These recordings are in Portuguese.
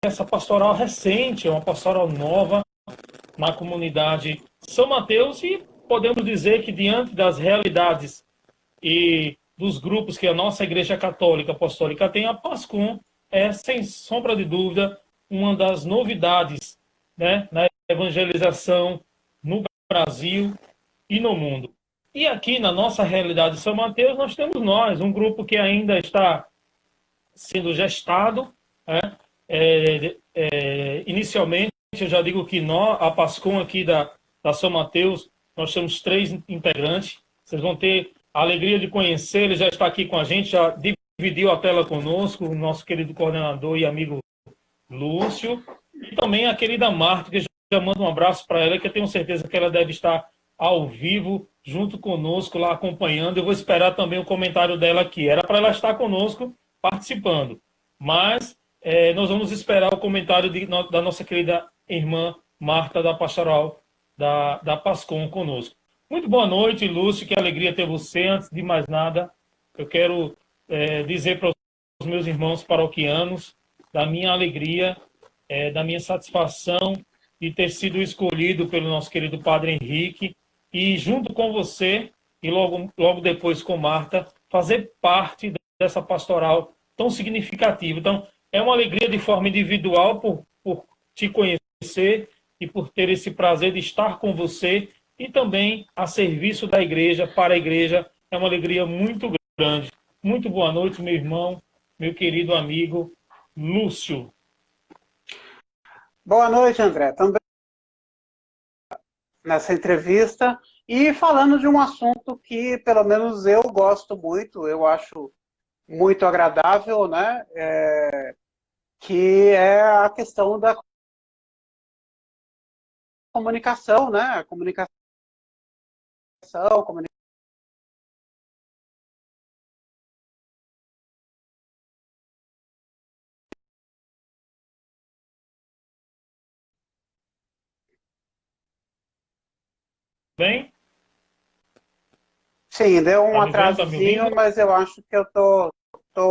essa pastoral recente, é uma pastoral nova na comunidade São Mateus e podemos dizer que diante das realidades e dos grupos que a nossa Igreja Católica Apostólica tem, a PASCOM é, sem sombra de dúvida, uma das novidades, né, na evangelização no Brasil e no mundo. E aqui na nossa realidade de São Mateus, nós temos um grupo que ainda está sendo gestado, né? Inicialmente, eu já digo que nós, a PASCOM aqui da São Mateus, nós temos 3 integrantes. Vocês vão ter a alegria de conhecer, ele já está aqui com a gente, já dividiu a tela conosco, o nosso querido coordenador e amigo Lúcio, e também a querida Marta, que já mando um abraço para ela, que eu tenho certeza que ela deve estar ao vivo, junto conosco, lá acompanhando. Eu vou esperar também o comentário dela aqui. Era para ela estar conosco, participando. Mas nós vamos esperar o comentário da nossa querida irmã Marta, da Pastoral da PASCOM, conosco. Muito boa noite, Lúcio, que alegria ter você. Antes de mais nada, eu quero dizer para os meus irmãos paroquianos da minha alegria, da minha satisfação de ter sido escolhido pelo nosso querido Padre Henrique e, junto com você, e logo depois com Marta, fazer parte dessa pastoral tão significativa. Então, é uma alegria de forma individual por te conhecer e por ter esse prazer de estar com você e também a serviço da igreja, para a igreja. É uma alegria muito grande. Muito boa noite, meu irmão, meu querido amigo Lúcio. Boa noite, André. Também nessa entrevista e falando de um assunto que, pelo menos, eu gosto muito, eu acho muito agradável, né? Que é a questão da comunicação, né? Comunicação. Bem? Sim, deu um Tá me vendo? Tá me atrasozinho, ouvindo? mas eu acho que eu tô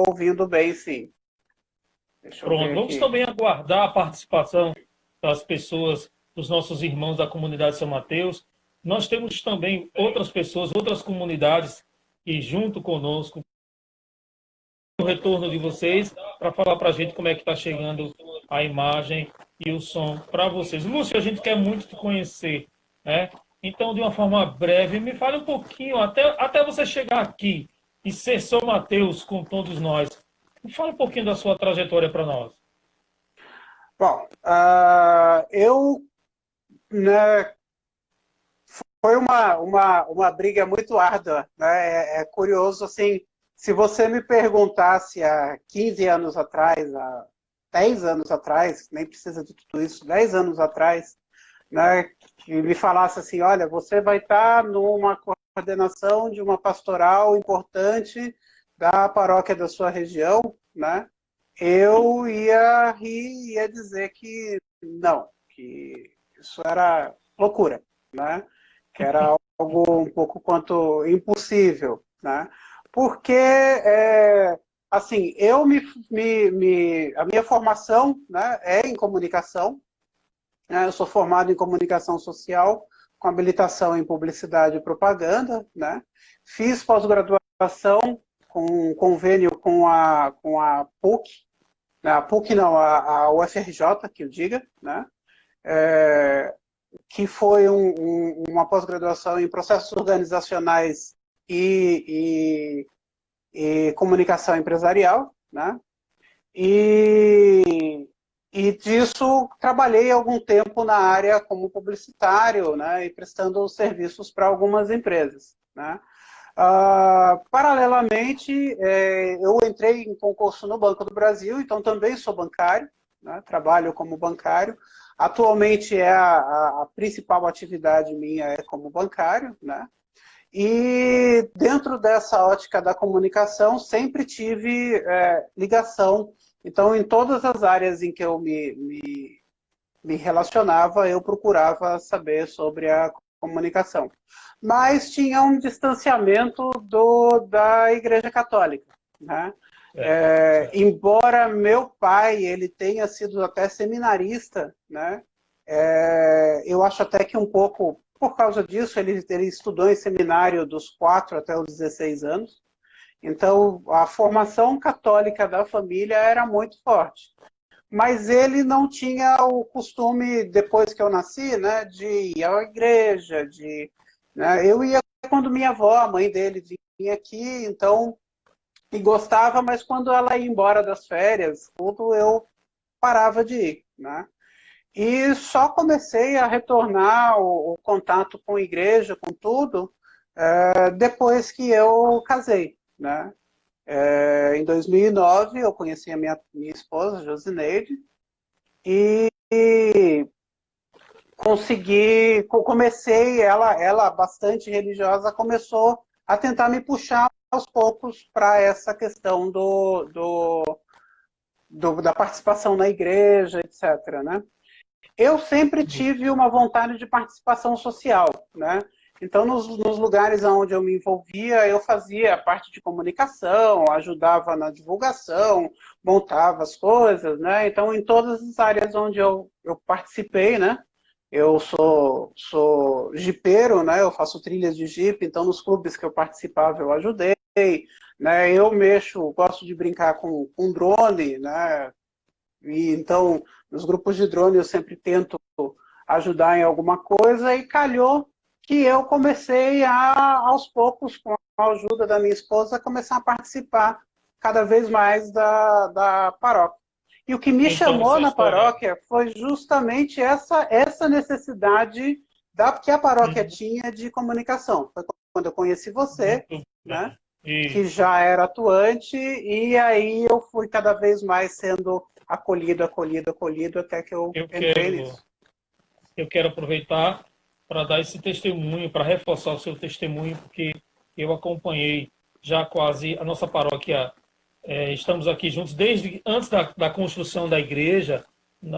ouvindo bem, sim. Deixa eu Pronto. ver Vamos aqui. também aguardar a participação das pessoas, dos nossos irmãos da comunidade São Mateus. Nós temos também outras pessoas, outras comunidades que, junto conosco, o retorno de vocês para falar para a gente como é que está chegando a imagem e o som para vocês. Lúcio, a gente quer muito te conhecer, né? Então, de uma forma breve, me fale um pouquinho, até você chegar aqui e ser São Mateus com todos nós. Me fala um pouquinho da sua trajetória para nós. Bom, eu, né, foi uma briga muito árdua, né? É curioso, assim, se você me perguntasse há 15 anos atrás, há 10 anos atrás, nem precisa de tudo isso, 10 anos atrás, né, que me falasse assim, olha, você vai estar numa coordenação de uma pastoral importante da paróquia da sua região, né? Eu ia rir, ia dizer que não, que isso era loucura, né? Que era algo um pouco quanto impossível, né? Porque, assim, a minha formação, né, é em comunicação, né? Eu sou formado em comunicação social, com habilitação em publicidade e propaganda, né? Fiz pós-graduação com convênio com a PUC, a PUC não, a UFRJ, que eu diga, né? Que foi uma pós-graduação em processos organizacionais e comunicação empresarial, né? E disso trabalhei algum tempo na área como publicitário, né? E prestando serviços para algumas empresas, né? Paralelamente, eu entrei em concurso no Banco do Brasil, então também sou bancário, né? Trabalho como bancário. Atualmente a principal atividade minha é como bancário, né? E dentro dessa ótica da comunicação sempre tive ligação. Então, em todas as áreas em que eu me relacionava, eu procurava saber sobre a comunicação. Mas tinha um distanciamento da Igreja Católica, né? Embora meu pai ele tenha sido até seminarista, né? Eu acho até que um pouco por causa disso ele estudou em seminário dos 4 até os 16 anos. Então a formação católica da família era muito forte. Mas ele não tinha o costume, depois que eu nasci, né, de ir à igreja, né, eu ia quando minha avó, a mãe dele, vinha aqui, então, e gostava, mas quando ela ia embora das férias, tudo, eu parava de ir, né? E só comecei a retornar o contato com a igreja, com tudo, depois que eu casei, né? Em 2009, eu conheci a minha esposa, Josineide, e comecei, ela bastante religiosa, começou a tentar me puxar aos poucos para essa questão da participação na igreja, etc., né? Eu sempre tive uma vontade de participação social, né? Então, nos lugares onde eu me envolvia, eu fazia a parte de comunicação, ajudava na divulgação, montava as coisas, né? Então, em todas as áreas onde eu participei, né? Eu sou jipeiro, né? Eu faço trilhas de jipe, então nos clubes que eu participava eu ajudei, né? Eu gosto de brincar com drone, né? E então, nos grupos de drone eu sempre tento ajudar em alguma coisa e calhou que eu comecei aos poucos, com a ajuda da minha esposa, começar a participar cada vez mais da paróquia. E o que me Então, chamou essa na história. paróquia foi justamente essa necessidade que a paróquia tinha de comunicação. Foi quando eu conheci você, Muito né? bem. Que Isso. já era atuante, e aí eu fui cada vez mais sendo acolhido, até que eu Eu entrei quero, nisso. eu quero aproveitar para dar esse testemunho, para reforçar o seu testemunho, porque eu acompanhei já quase a nossa paróquia. Estamos aqui juntos desde antes da construção da igreja.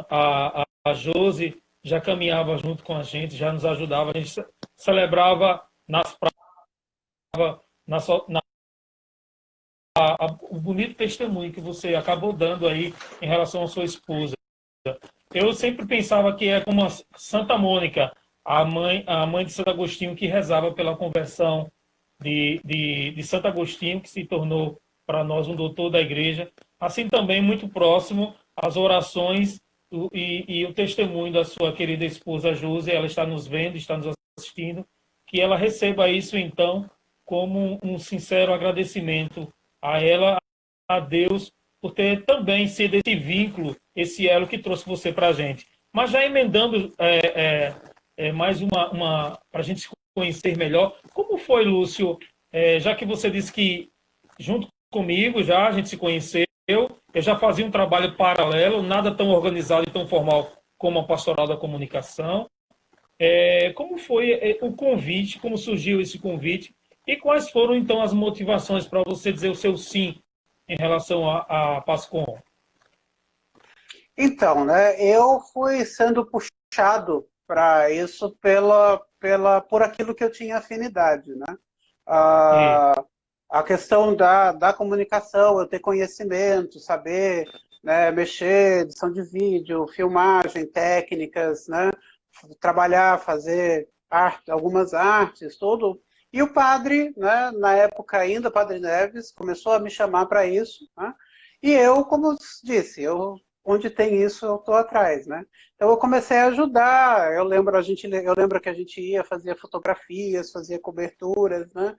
A Josi já caminhava junto com a gente, já nos ajudava. A gente celebrava nas praças, o bonito testemunho que você acabou dando aí em relação à sua esposa. Eu sempre pensava que é como a Santa Mônica, a mãe de Santo Agostinho, que rezava pela conversão de Santo Agostinho, que se tornou para nós um doutor da igreja. Assim também, muito próximo, as orações e o testemunho da sua querida esposa Josi. Ela está nos vendo, está nos assistindo, que ela receba isso, então, como um sincero agradecimento a ela, a Deus, por ter também sido esse vínculo, esse elo que trouxe você para a gente. Mas já emendando mais para a gente se conhecer melhor, como foi, Lúcio, já que você disse que junto comigo já a gente se conheceu, eu já fazia um trabalho paralelo, nada tão organizado e tão formal como a Pastoral da Comunicação. Como foi o convite, como surgiu esse convite e quais foram, então, as motivações para você dizer o seu sim em relação a Pascom? Então, né, eu fui sendo puxado para isso por aquilo que eu tinha afinidade, né? E, A questão da comunicação, eu ter conhecimento, saber, né, mexer, edição de vídeo, filmagem, técnicas, né, trabalhar, fazer algumas artes, tudo. E o padre, né, na época ainda, o Padre Neves, começou a me chamar para isso, né? E eu, como disse, onde tem isso, eu estou atrás, né? Então eu comecei a ajudar. Eu lembro que a gente ia fazer fotografias, fazia coberturas, né?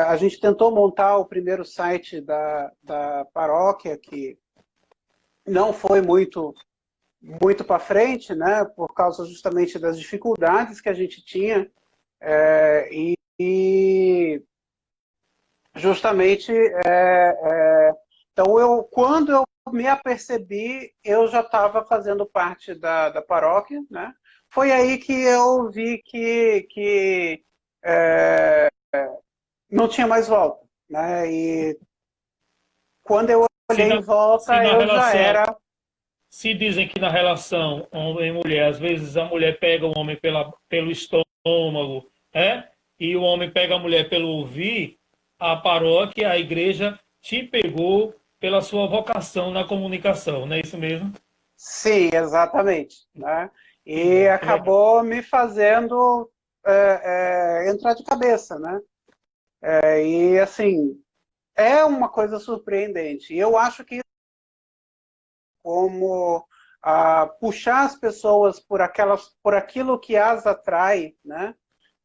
A gente tentou montar o primeiro site da paróquia, que não foi muito para frente, né? Por causa justamente das dificuldades que a gente tinha. E justamente, então quando eu me apercebi, eu já estava fazendo parte da paróquia, né? Foi aí que eu vi que não tinha mais volta, né? E quando eu se, olhei na, em se volta, na eu já relação, era. se dizem que na relação homem e mulher, às vezes a mulher pega o homem pelo estômago, e o homem pega a mulher pelo ouvir, a paróquia, a igreja te pegou pela sua vocação na comunicação, não é isso mesmo? Sim, exatamente, né? Que E bom, que legal. acabou me fazendo entrar de cabeça, né? E assim, é uma coisa surpreendente. E eu acho que como puxar as pessoas por aquilo que as atrai, né?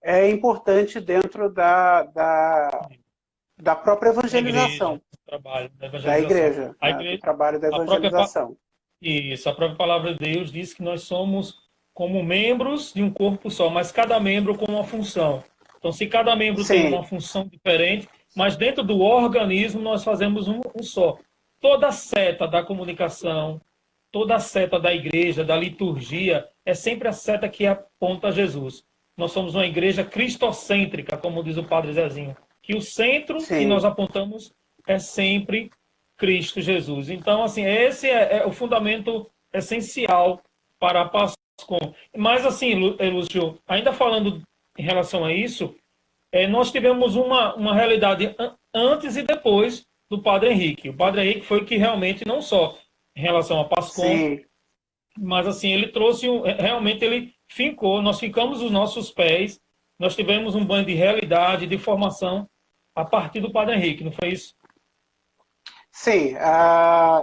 É importante dentro da própria Da igreja, evangelização, do trabalho, da da evangelização. igreja, A né? Do igreja, trabalho da a própria, evangelização. isso, a própria palavra de Deus diz que nós somos como membros de um corpo só, mas cada membro com uma função. Então, se cada membro tem Sim, uma função diferente, mas dentro do organismo nós fazemos um só. Toda seta da comunicação, toda a seta da igreja, da liturgia, é sempre a seta que aponta a Jesus. Nós somos uma igreja cristocêntrica, como diz o Padre Zezinho, que o centro que nós sim. apontamos é sempre Cristo Jesus. Então, assim, esse é o fundamento essencial para a Pascom. Mas, assim, Lúcio, ainda falando em relação a isso, nós tivemos uma realidade antes e depois do Padre Henrique. O Padre Henrique foi que realmente, não só em relação à Pascom, Sim, mas assim, ele trouxe, realmente ele fincou, nós ficamos os nossos pés, nós tivemos um banho de realidade, de formação, a partir do Padre Henrique, não foi isso? sim.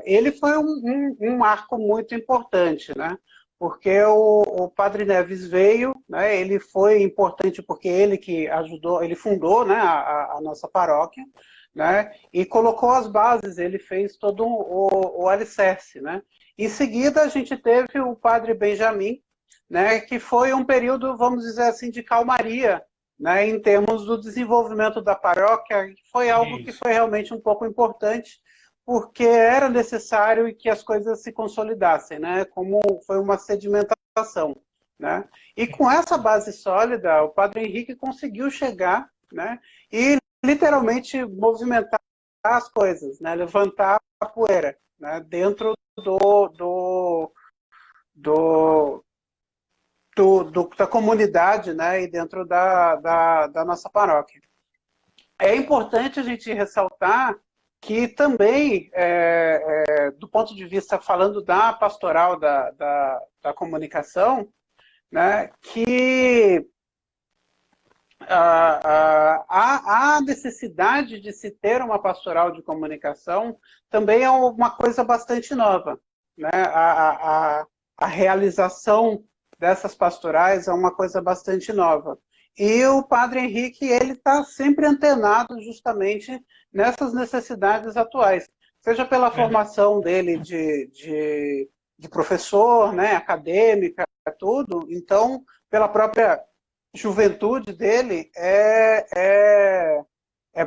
Ele foi um marco muito importante, né? Porque o Padre Neves veio, né? Ele foi importante porque ele que ajudou, ele fundou, né, a nossa paróquia, né? E colocou as bases, ele fez todo o alicerce, né? Em seguida, a gente teve o Padre Benjamin, né? Que foi um período, vamos dizer assim, de calmaria, né, em termos do desenvolvimento da paróquia, foi algo que Isso. foi realmente um pouco importante, porque era necessário que as coisas se consolidassem, né, como foi uma sedimentação, né. E com essa base sólida, o Padre Henrique conseguiu chegar, né, e literalmente movimentar as coisas, né, levantar a poeira, né, dentro do, da comunidade, né, e dentro da nossa paróquia. É importante a gente ressaltar que também, do ponto de vista, falando da pastoral da comunicação, né, que a necessidade de se ter uma pastoral de comunicação também é uma coisa bastante nova, né? A realização dessas pastorais é uma coisa bastante nova. E o Padre Henrique, ele está sempre antenado justamente nessas necessidades atuais, seja pela Verdade. formação dele de professor, né, acadêmica, tudo, então, pela própria juventude dele é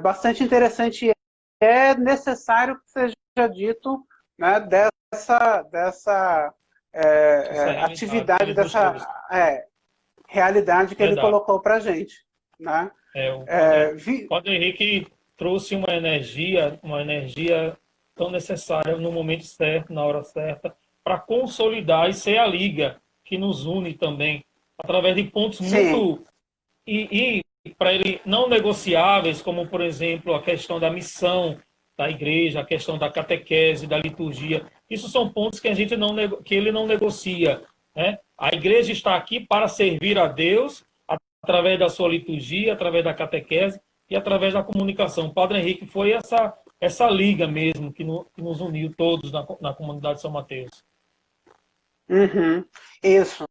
bastante interessante e é necessário que seja dito, né, dessa Essa realidade que atividade, ele nos dessa trouxe. realidade que ele Verdade. colocou para a gente. Né? O Padre, Vi, Padre Henrique trouxe uma energia tão necessária no momento certo, na hora certa, para consolidar e ser a liga que nos une também, através de pontos sim, muito e para ele não negociáveis, como por exemplo a questão da missão da igreja, a questão da catequese, da liturgia. Isso são pontos que a gente não que ele não negocia, né? A igreja está aqui para servir a Deus através da sua liturgia, através da catequese e através da comunicação. O Padre Henrique foi essa liga mesmo que nos uniu todos na comunidade de São Mateus. uhum, isso.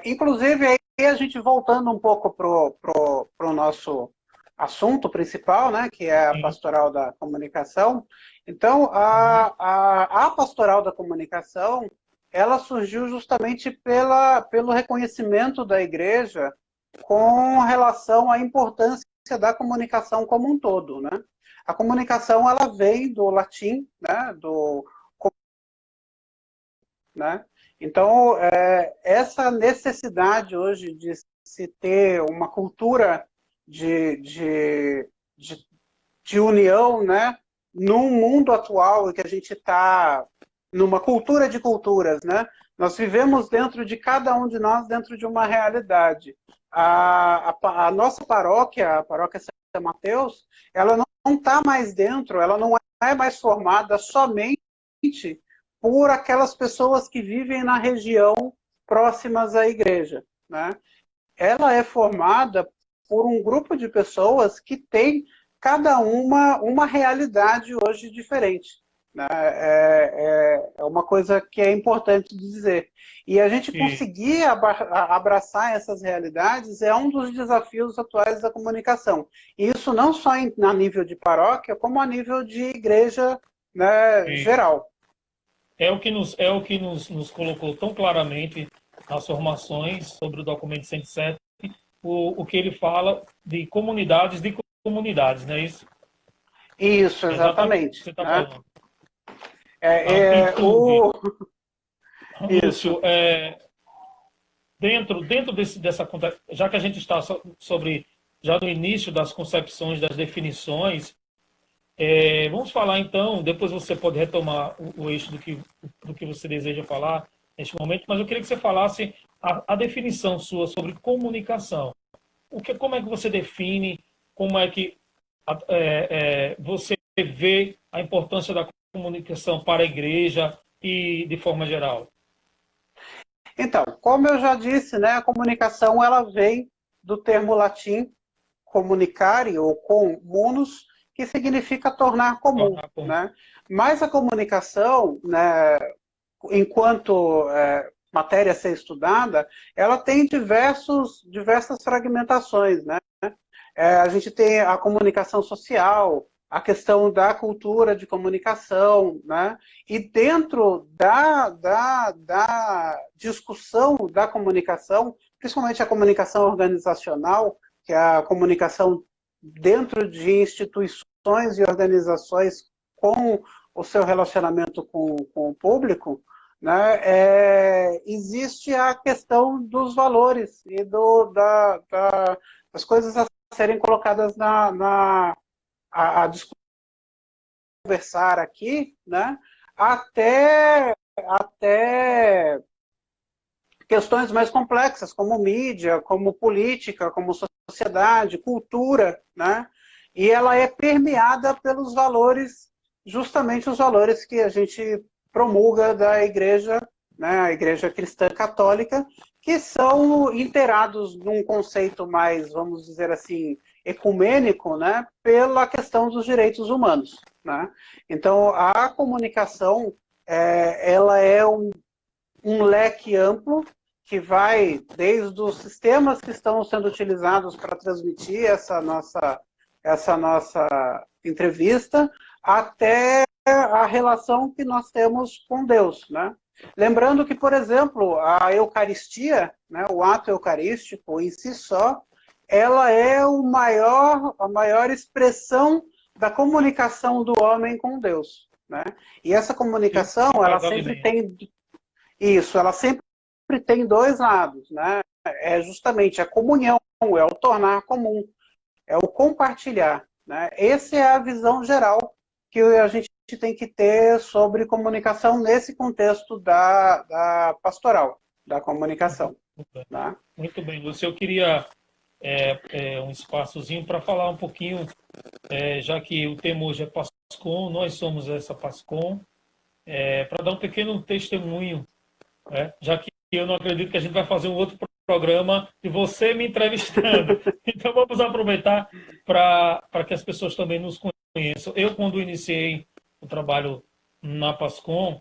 Inclusive, aí a gente voltando um pouco pro nosso assunto principal, né, que é a Sim. pastoral da comunicação. Então, Uhum. a pastoral da comunicação, ela surgiu justamente pelo reconhecimento da igreja com relação à importância da comunicação como um todo, né? A comunicação, ela vem do latim, né, né? Então, essa necessidade hoje de se ter uma cultura de, de, de, de união, né? Num mundo atual em que a gente está numa cultura de culturas, né? Nós vivemos dentro de cada um de nós, dentro de uma realidade. A nossa paróquia, a paróquia São Mateus, ela não está mais dentro, ela não é mais formada somente por aquelas pessoas que vivem na região próximas à igreja, né? Ela é formada por um grupo de pessoas que tem cada uma realidade hoje diferente, né? É uma coisa que é importante dizer. E a gente E conseguir abraçar essas realidades é um dos desafios atuais da comunicação. E isso não só a nível de paróquia, como a nível de igreja, né, e geral. é o que nos colocou tão claramente nas formações sobre o documento 107, o que ele fala de comunidades, não é isso? Isso, É exatamente o que exatamente, você está né? falando. É, é, Amplitude. o... Isso. Lúcio, dessa já que a gente está sobre já no início das concepções, das definições, vamos falar então, depois você pode retomar o eixo do que você deseja falar neste momento, mas eu queria que você falasse a definição sua sobre comunicação. Como é que você define, como é que você vê a importância da comunicação para a igreja e de forma geral? Então, como eu já disse, né, a comunicação ela vem do termo latim comunicare ou comunus, que significa tornar comum, Tornar comum. né? Mas a comunicação, né, enquanto matéria a ser estudada, ela tem diversas fragmentações, né? A gente tem a comunicação social, a questão da cultura de comunicação, né? E dentro da discussão da comunicação, principalmente a comunicação organizacional, que é a comunicação dentro de instituições e organizações com o seu relacionamento com o público, né? Existe a questão dos valores e das coisas a serem colocadas a conversar aqui, né? Até questões mais complexas, como mídia, como política, como sociedade, cultura, né? E ela é permeada pelos valores, justamente os valores que a gente promulga da igreja, né? A igreja cristã católica, que são inteirados num conceito mais, vamos dizer assim, ecumênico, né? Pela questão dos direitos humanos, né? Então, a comunicação, ela é um leque amplo que vai desde os sistemas que estão sendo utilizados para transmitir essa nossa entrevista até a relação que nós temos com Deus, né? Lembrando que, por exemplo, a Eucaristia, né, o ato eucarístico em si só, ela é a maior expressão da comunicação do homem com Deus, né? E essa comunicação, Que ela faz sempre alimento. tem isso, ela sempre tem dois lados, né? É justamente a comunhão, é o tornar comum, é o compartilhar, né? Essa é a visão geral que a gente tem que ter sobre comunicação nesse contexto da pastoral, da comunicação, Muito bem, né? muito bem, Lúcio. Eu queria um espaçozinho para falar um pouquinho, já que o tema hoje é PASCOM, nós somos essa PASCOM, para dar um pequeno testemunho, já que eu não acredito que a gente vai fazer um outro programa de você me entrevistando. Então vamos aproveitar para que as pessoas também nos conheçam. Eu, quando iniciei o trabalho na PASCOM,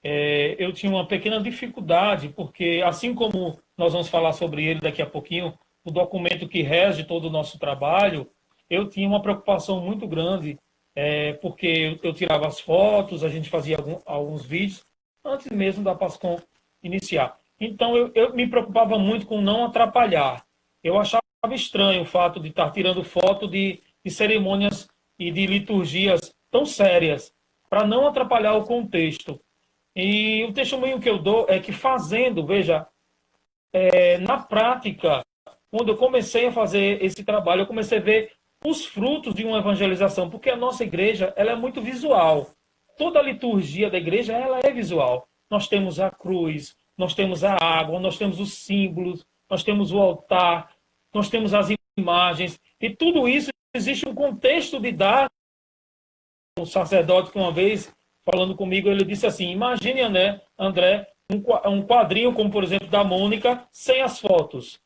eu tinha uma pequena dificuldade, porque assim como nós vamos falar sobre ele daqui a pouquinho, o documento que rege todo o nosso trabalho, eu tinha uma preocupação muito grande, porque eu tirava as fotos, a gente fazia alguns vídeos, antes mesmo da PASCOM iniciar. Então, eu me preocupava muito com não atrapalhar. Eu achava estranho o fato de estar tirando foto de cerimônias e de liturgias tão sérias, para não atrapalhar o contexto. E o testemunho que eu dou é que fazendo, veja, na prática, quando eu comecei a fazer esse trabalho, eu comecei a ver os frutos de uma evangelização, porque a nossa igreja ela é muito visual. Toda a liturgia da igreja ela é visual. Nós temos a cruz, nós temos a água, nós temos os símbolos, nós temos o altar, nós temos as imagens, e tudo isso existe um contexto didático um sacerdote que uma vez, falando comigo, ele disse assim, imagine, André, um quadrinho como, por exemplo, da Mônica, sem as fotos.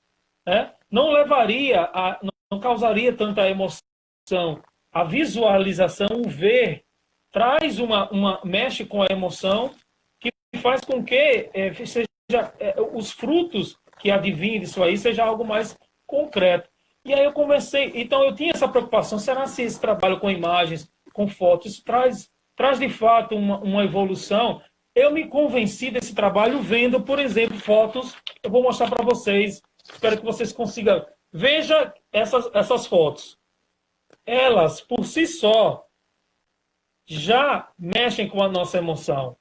Né? Não levaria, não causaria tanta emoção. A visualização, o ver, traz mexe com a emoção, que faz com que os frutos que advêm disso aí seja algo mais concreto. E aí eu comecei, então eu tinha essa preocupação, será se esse trabalho com imagens, com fotos, isso traz de fato uma evolução? Eu me convenci desse trabalho vendo, por exemplo, fotos, eu vou mostrar para vocês, espero que vocês consigam. Veja essas fotos. Elas, por si só, já mexem com a nossa emoção.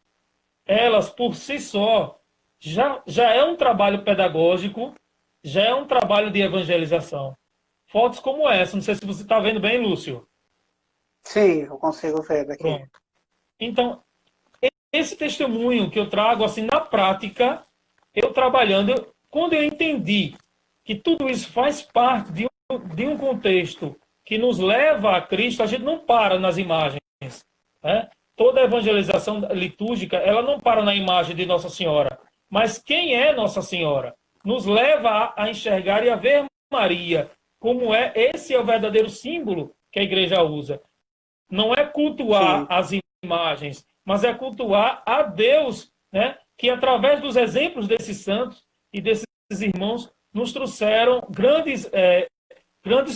Elas, por si só, já é um trabalho pedagógico, já é um trabalho de evangelização. Fotos como essa, não sei se você está vendo bem, Lúcio. Sim, eu consigo ver daqui. Pronto. Então, esse testemunho que eu trago, assim, na prática, eu trabalhando, quando eu entendi que tudo isso faz parte de um contexto que nos leva a Cristo, a gente não para nas imagens. Né? Toda a evangelização litúrgica, ela não para na imagem de Nossa Senhora. Mas quem é Nossa Senhora? Nos leva a enxergar e a ver Maria, como esse é o verdadeiro símbolo que a igreja usa. Não é cultuar Sim. as imagens, mas é cultuar a Deus, né? Que através dos exemplos desses santos e desses irmãos nos trouxeram grandes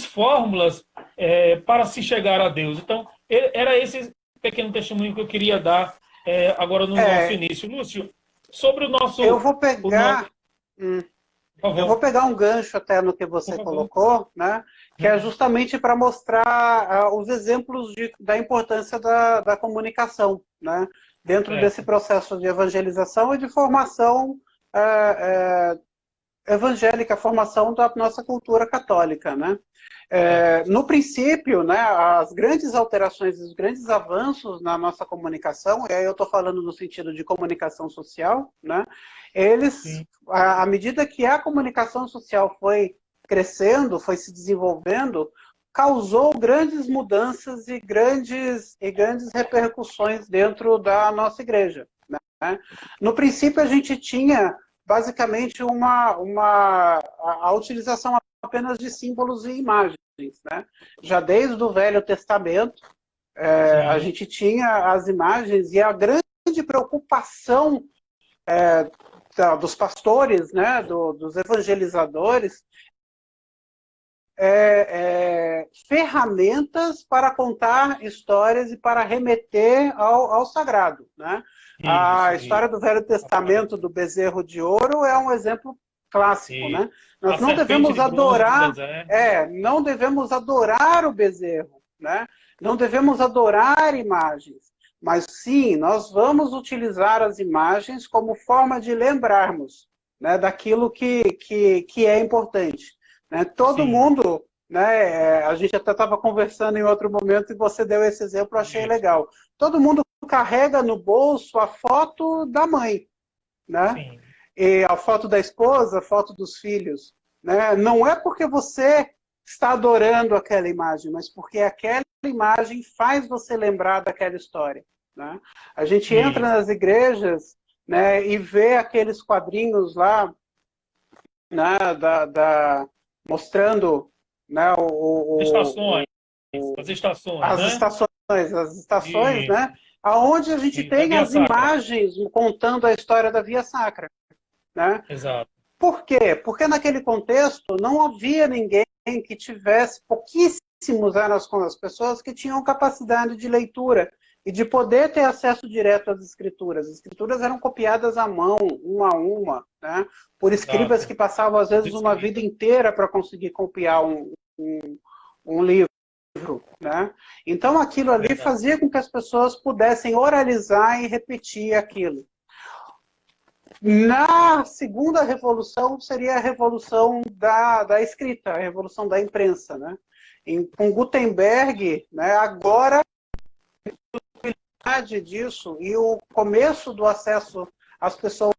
fórmulas para se chegar a Deus. Então, era esse pequeno testemunho que eu queria dar agora no nosso início. Lúcio, sobre o nosso... Eu vou pegar... Eu vou pegar um gancho até no que você colocou, né? Que é justamente para mostrar os exemplos da importância da comunicação, né? Dentro desse processo de evangelização e de formação evangélica, formação da nossa cultura católica, né? No princípio, né, as grandes alterações, os grandes avanços na nossa comunicação, e aí eu estou falando no sentido de comunicação social, né, eles, à medida que a comunicação social foi crescendo, foi se desenvolvendo, causou grandes mudanças e grandes repercussões dentro da nossa igreja. Né? No princípio, a gente tinha basicamente a utilização apenas de símbolos e imagens. Né? Já desde o Velho Testamento, a gente tinha as imagens e a grande preocupação dos pastores, né, dos evangelizadores, ferramentas para contar histórias e para remeter ao sagrado. Né? A história do Velho Testamento do bezerro de ouro é um exemplo clássico. Né? Nós não devemos adorar, não devemos adorar o bezerro, né? Não devemos adorar imagens, mas sim, nós vamos utilizar as imagens como forma de lembrarmos, né, daquilo que é importante. Né? Todo mundo, né, a gente até estava conversando em outro momento e você deu esse exemplo, eu achei legal. Todo mundo carrega no bolso a foto da mãe, né? E a foto da esposa, a foto dos filhos. Né? Não é porque você está adorando aquela imagem, mas porque aquela imagem faz você lembrar daquela história. Né? A gente entra nas igrejas, né, e vê aqueles quadrinhos lá, né, mostrando, né, as estações, as estações, né, aonde a gente tem as imagens contando a história da Via Sacra. Né? Exato. Por quê? Porque naquele contexto não havia ninguém que tivesse, pouquíssimos eram as pessoas que tinham capacidade de leitura e de poder ter acesso direto às escrituras. As escrituras eram copiadas à mão, uma a uma, né? Por escribas que passavam, às vezes, uma vida inteira para conseguir copiar um livro. Né? Então, aquilo ali fazia com que as pessoas pudessem oralizar e repetir aquilo. Na segunda revolução, seria a revolução da escrita, a revolução da imprensa. Né? Com Gutenberg, né, agora disso e o começo do acesso às pessoas.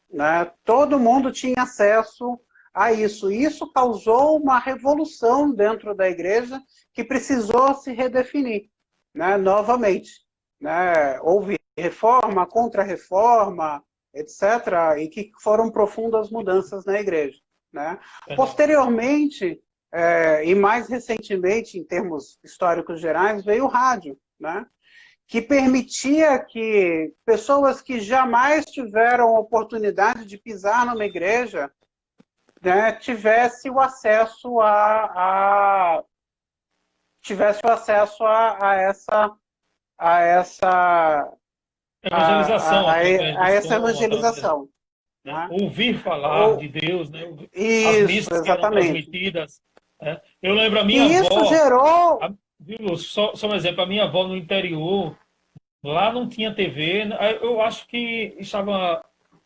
Né? Todo mundo tinha acesso a isso. E isso causou uma revolução dentro da igreja que precisou se redefinir, né, novamente. Né? Houve reforma, contra-reforma, etc., e que foram profundas mudanças na igreja. Né? Posteriormente, e mais recentemente, em termos históricos gerais, veio o rádio, né? Que permitia que pessoas que jamais tiveram oportunidade de pisar numa igreja, né, tivesse o acesso a essa evangelização através do essa som, através, evangelização. né? Né? Ouvir falar de Deus, né? As Isso, missas que eram exatamente. transmitidas. Né? Eu lembro a E minha isso avó, gerou... viu, só um exemplo, a minha avó no interior, lá não tinha TV, eu acho que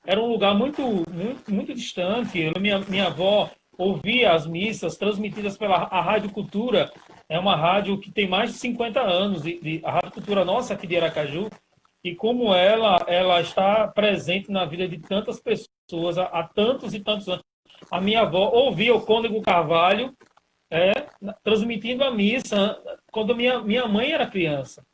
era um lugar muito distante. Minha avó ouvia as missas transmitidas pela a Rádio Cultura, é uma rádio que tem mais de 50 anos, a Rádio Cultura nossa aqui de Aracaju, e como ela está presente na vida de tantas pessoas há tantos e tantos anos. A minha avó ouvia o Cônego Carvalho transmitindo a missa quando minha mãe era criança.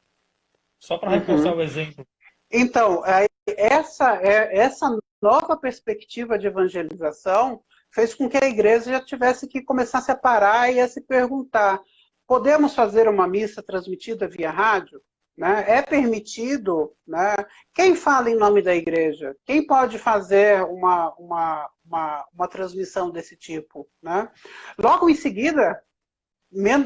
Só para reforçar o exemplo. Então, essa nova perspectiva de evangelização fez com que a igreja já tivesse que começar a se parar e a se perguntar: podemos fazer uma missa transmitida via rádio? Né? É permitido? Né? Quem fala em nome da igreja? Quem pode fazer uma transmissão desse tipo? Né? Logo em seguida,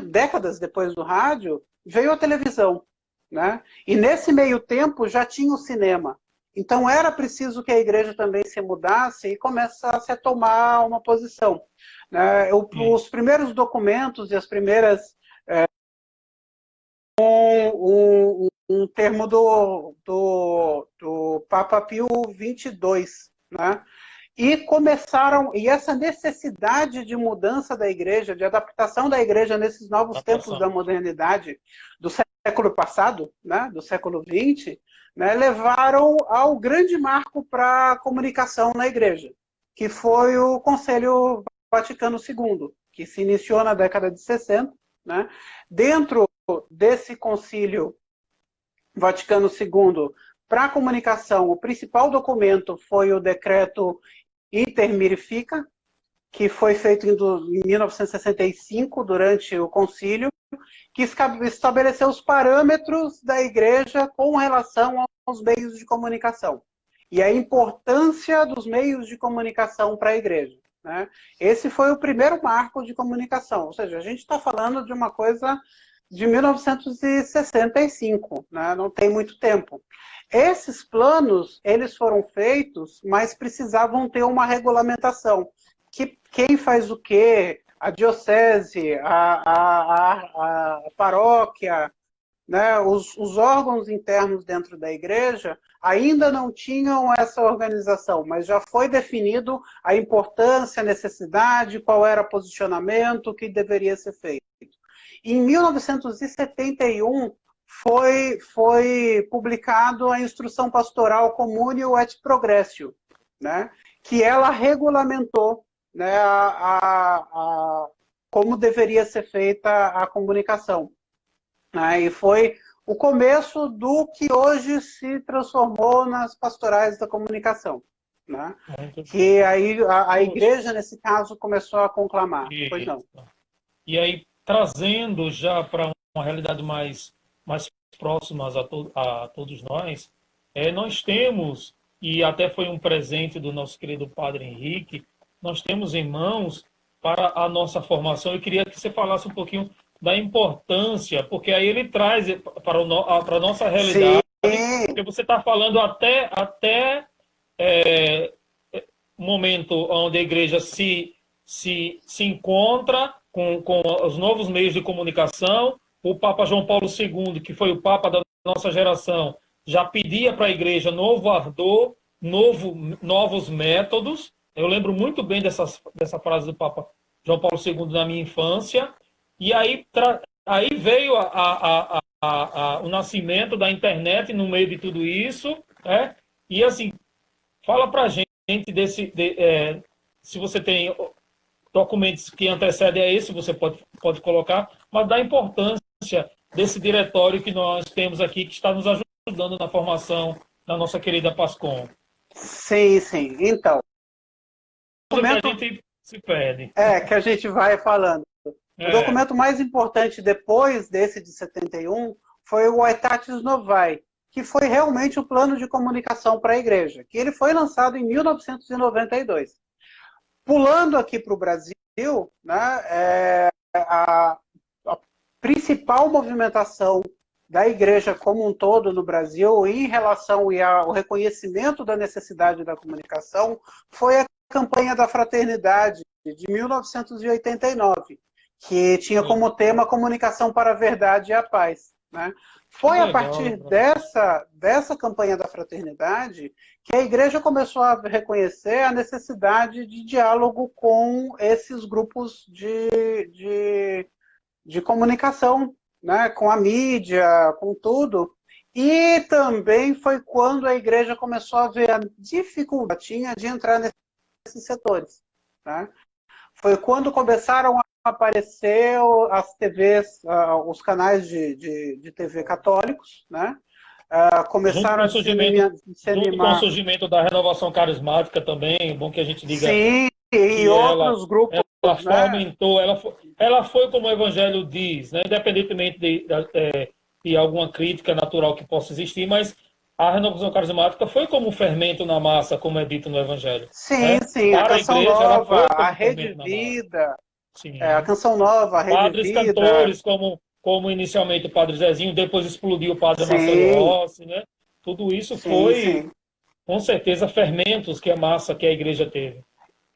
décadas depois do rádio, veio a televisão. Né? E nesse meio tempo já tinha o cinema. Então era preciso que a igreja também se mudasse e começasse a tomar uma posição. Né? Os primeiros documentos e as primeiras... um termo do Papa Pio XXII, né? E essa necessidade de mudança da igreja, de adaptação da igreja nesses novos tempos da modernidade, do século passado, né, do século XX, né, levaram ao grande marco para a comunicação na igreja, que foi o Concílio Vaticano II, que se iniciou na década de 60. Né? Dentro desse Concílio Vaticano II, para a comunicação, o principal documento foi o decreto Iter Mirifica, que foi feito em 1965, durante o concílio, que estabeleceu os parâmetros da igreja com relação aos meios de comunicação e a importância dos meios de comunicação para a igreja. Né? Esse foi o primeiro marco de comunicação, ou seja, a gente está falando de uma coisa de 1965, né? Não tem muito tempo. Esses planos, eles foram feitos, mas precisavam ter uma regulamentação. Quem faz o quê? A diocese, a paróquia, né? Os órgãos internos dentro da igreja ainda não tinham essa organização, mas já foi definido a importância, a necessidade, qual era o posicionamento, o que deveria ser feito. Em 1971, foi publicado a Instrução Pastoral Communio et Progressio, né? Que ela regulamentou, né, como deveria ser feita a comunicação. Né? E foi o começo do que hoje se transformou nas pastorais da comunicação. Né? Que aí a igreja, nesse caso, começou a conclamar. Pois não. E aí, trazendo já para uma realidade mais próxima a todos nós, nós temos, e até foi um presente do nosso querido Padre Henrique, nós temos em mãos para a nossa formação. Eu queria que você falasse um pouquinho da importância, porque aí ele traz para a nossa realidade, sim, porque você está falando até momento onde a igreja se encontra com os novos meios de comunicação. O Papa João Paulo II, que foi o Papa da nossa geração, já pedia para a igreja novo ardor, novos métodos. Eu lembro muito bem dessa frase do Papa João Paulo II na minha infância. E aí veio o nascimento da internet no meio de tudo isso. E assim, fala para a gente se você tem documentos que antecedem a esse, você pode colocar, mas da importância desse diretório que nós temos aqui, que está nos ajudando na formação da nossa querida PASCOM. Sim, sim. Então, Que a gente se perde. Que a gente vai falando. O documento mais importante depois desse de 71 foi o Aetatis Novae, que foi realmente o plano de comunicação para a igreja, que ele foi lançado em 1992. Pulando aqui para o Brasil, né, a principal movimentação da igreja como um todo no Brasil em relação ao reconhecimento da necessidade da comunicação foi a campanha da Fraternidade de 1989, que tinha como tema Comunicação para a Verdade e a Paz. Né? Foi a partir dessa campanha da Fraternidade que a igreja começou a reconhecer a necessidade de diálogo com esses grupos de comunicação, né? Com a mídia, com tudo. E também foi quando a igreja começou a ver a dificuldade de entrar nesses setores. Né? Foi quando começaram a aparecer as TVs, os canais de TV católicos, né? Começaram junto com o surgimento da renovação carismática também, é bom que a gente diga. Sim, e outros grupos. Ela fomentou, ela foi como o Evangelho diz, né? Independentemente de alguma crítica natural que possa existir, mas a renovação carismática foi como um fermento na massa, como é dito no Evangelho. Sim, né? sim, para a Canção igreja, Nova, a Rede Vida, a Canção Nova, a Rede Padres Vida. cantores, como inicialmente o Padre Zezinho, depois explodiu o Padre Marcelo Rossi, né? Tudo isso foi, com certeza, fermentos que a igreja teve.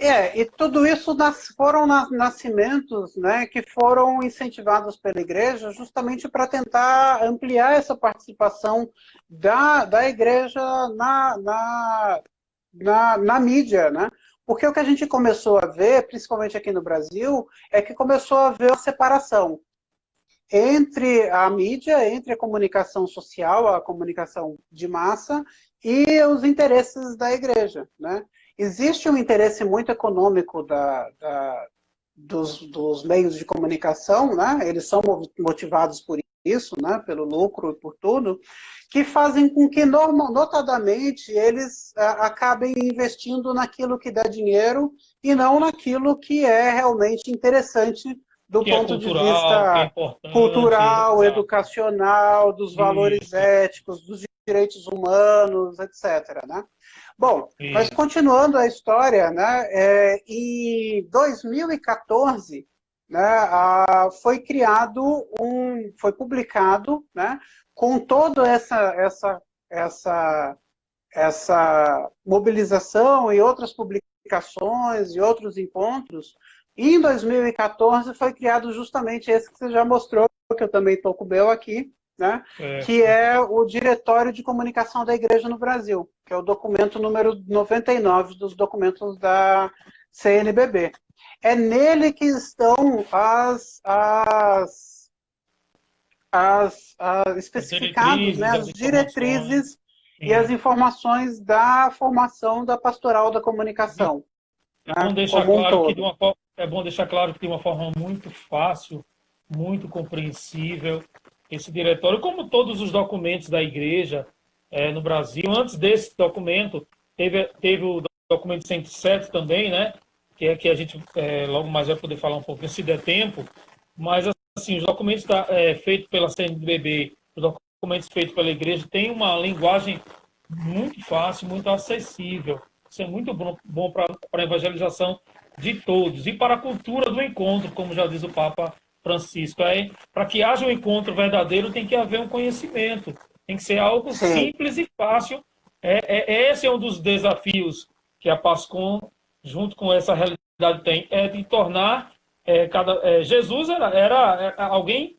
E tudo isso foram nascimentos, né, que foram incentivados pela igreja justamente para tentar ampliar essa participação da igreja na mídia, né? Porque o que a gente começou a ver, principalmente aqui no Brasil, é que começou a haver uma separação entre a mídia, entre a comunicação social, a comunicação de massa, e os interesses da igreja, né? Existe um interesse muito econômico dos meios de comunicação, né? Eles são motivados por isso, né? Pelo lucro e por tudo, que fazem com que, notadamente, eles acabem investindo naquilo que dá dinheiro e não naquilo que é realmente interessante do ponto de vista cultural, educacional, dos valores éticos, dos direitos humanos, etc. Né? Bom, mas continuando a história, né, em 2014, né, foi publicado, né, com toda essa mobilização e outras publicações e outros encontros. E em 2014 foi criado justamente esse que você já mostrou, que eu também estou com o meu aqui, né? Que é o Diretório de Comunicação da Igreja no Brasil, que é o documento número 99 dos documentos da CNBB. É nele que estão especificados, né, as diretrizes e as informações da formação da pastoral da comunicação. É bom deixar claro que de uma forma muito fácil, muito compreensível, esse diretório, como todos os documentos da igreja no Brasil. Antes desse documento, teve o documento 107 também, né? Que a gente logo mais vai poder falar um pouquinho, se der tempo. Mas, assim, os documentos feitos pela CNBB, os documentos feitos pela igreja, têm uma linguagem muito fácil, muito acessível. Isso é muito bom para a evangelização de todos e para a cultura do encontro, como já diz o Papa Francisco. Para que haja um encontro verdadeiro, tem que haver um conhecimento. Tem que ser algo simples e fácil. Esse é um dos desafios que a PASCOM, junto com essa realidade, tem, de tornar Jesus era alguém,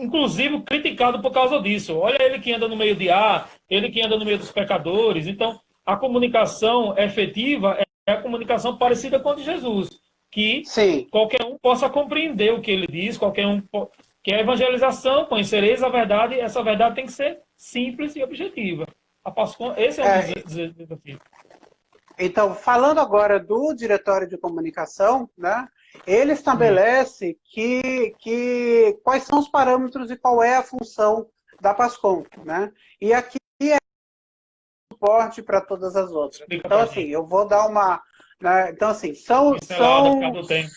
inclusive, criticado por causa disso. Olha ele que anda no meio ele que anda no meio dos pecadores. Então, a comunicação efetiva é a comunicação parecida com a de Jesus, que qualquer um possa compreender o que ele diz, que é a evangelização, conhecereis a verdade, essa verdade tem que ser simples e objetiva. A PASCOM, esse é o desafio. Então, falando agora do Diretório de Comunicação, né, ele estabelece quais são os parâmetros e qual é a função da PASCOM, né? E aqui é suporte para todas as outras. Explica Então, pra assim, gente. eu vou dar uma... Né, então, assim, Pincelada por causa do tempo.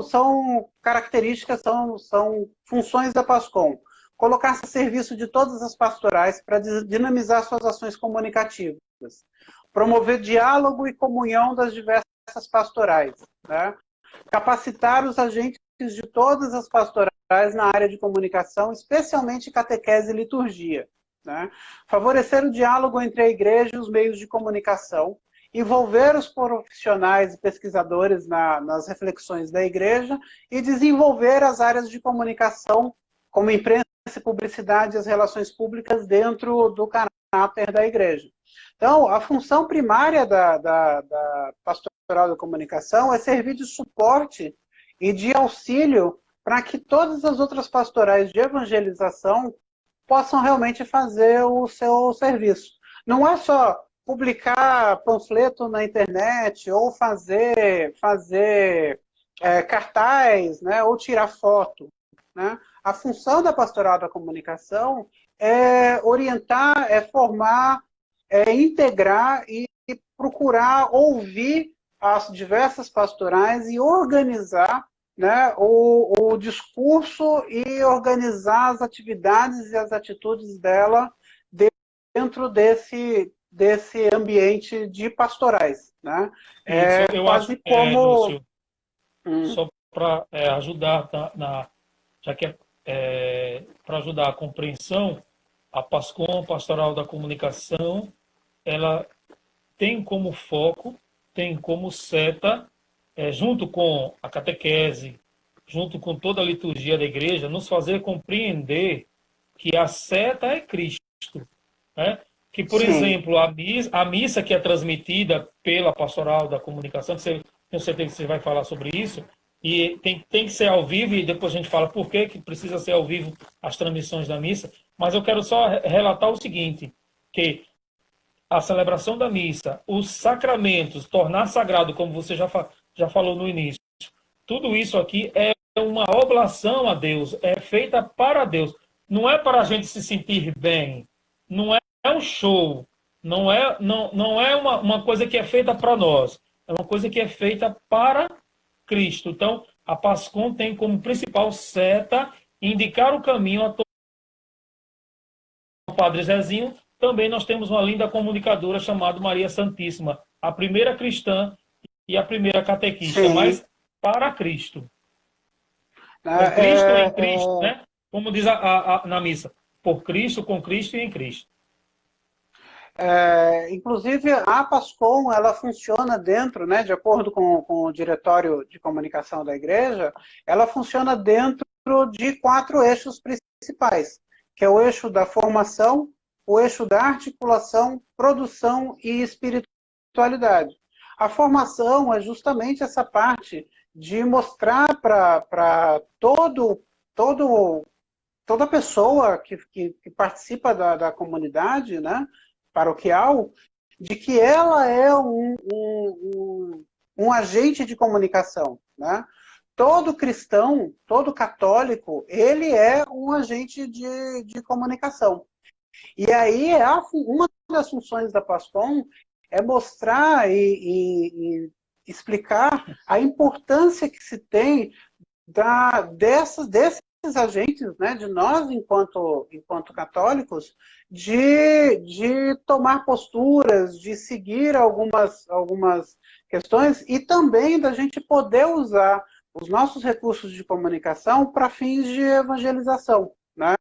são características, são funções da PASCOM. Colocar-se a serviço de todas as pastorais para dinamizar suas ações comunicativas. Promover diálogo e comunhão das diversas pastorais. Né? Capacitar os agentes de todas as pastorais na área de comunicação, especialmente catequese e liturgia. Né? Favorecer o diálogo entre a igreja e os meios de comunicação, envolver os profissionais e pesquisadores nas reflexões da igreja e desenvolver as áreas de comunicação, como imprensa e publicidade e as relações públicas dentro do caráter da igreja. Então, a função primária da pastoral da comunicação é servir de suporte e de auxílio para que todas as outras pastorais de evangelização possam realmente fazer o seu serviço. Não é só publicar panfleto na internet ou fazer cartaz, né, ou tirar foto. Né? A função da pastoral da comunicação é orientar, é formar, é integrar e procurar ouvir as diversas pastorais e organizar, né, o discurso e organizar as atividades e as atitudes dela dentro desse ambiente de pastorais. Né? Isso, eu acho, quase como... Lúcio, só para ajudar, já que para ajudar a compreensão, a PASCOM, Pastoral da Comunicação, ela tem como foco, tem como seta, junto com a catequese, junto com toda a liturgia da igreja, nos fazer compreender que a seta é Cristo. Né? Que, por exemplo, a missa que é transmitida pela Pastoral da Comunicação, que tenho certeza que você vai falar sobre isso, e tem que ser ao vivo, e depois a gente fala por que precisa ser ao vivo as transmissões da missa, mas eu quero só relatar o seguinte, que a celebração da missa, os sacramentos, tornar sagrado, como você já falou no início, tudo isso aqui é uma oblação a Deus, é feita para Deus, não é para a gente se sentir bem, não é um show, não é uma coisa que é feita para nós, é uma coisa que é feita para Cristo. Então, a PASCOM tem como principal seta indicar o caminho a todo o Padre Zezinho. Também nós temos uma linda comunicadora chamada Maria Santíssima, a primeira cristã e a primeira catequista, mas para Cristo. Com Cristo em Cristo, né? Como diz na missa, por Cristo, com Cristo e em Cristo. Inclusive, a PASCOM, ela funciona dentro, né, de acordo com o Diretório de Comunicação da Igreja, ela funciona dentro de 4 eixos principais, que é o eixo da formação, o eixo da articulação, produção e espiritualidade. A formação é justamente essa parte de mostrar para toda pessoa que participa da comunidade, né, paroquial, de que ela é um agente de comunicação. Né? Todo cristão, todo católico, ele é um agente de comunicação. E aí, uma das funções da PASCOM é mostrar e explicar a importância que se tem desses agentes, né, de nós, enquanto católicos, de tomar posturas, de seguir algumas questões e também da gente poder usar os nossos recursos de comunicação para fins de evangelização. Né?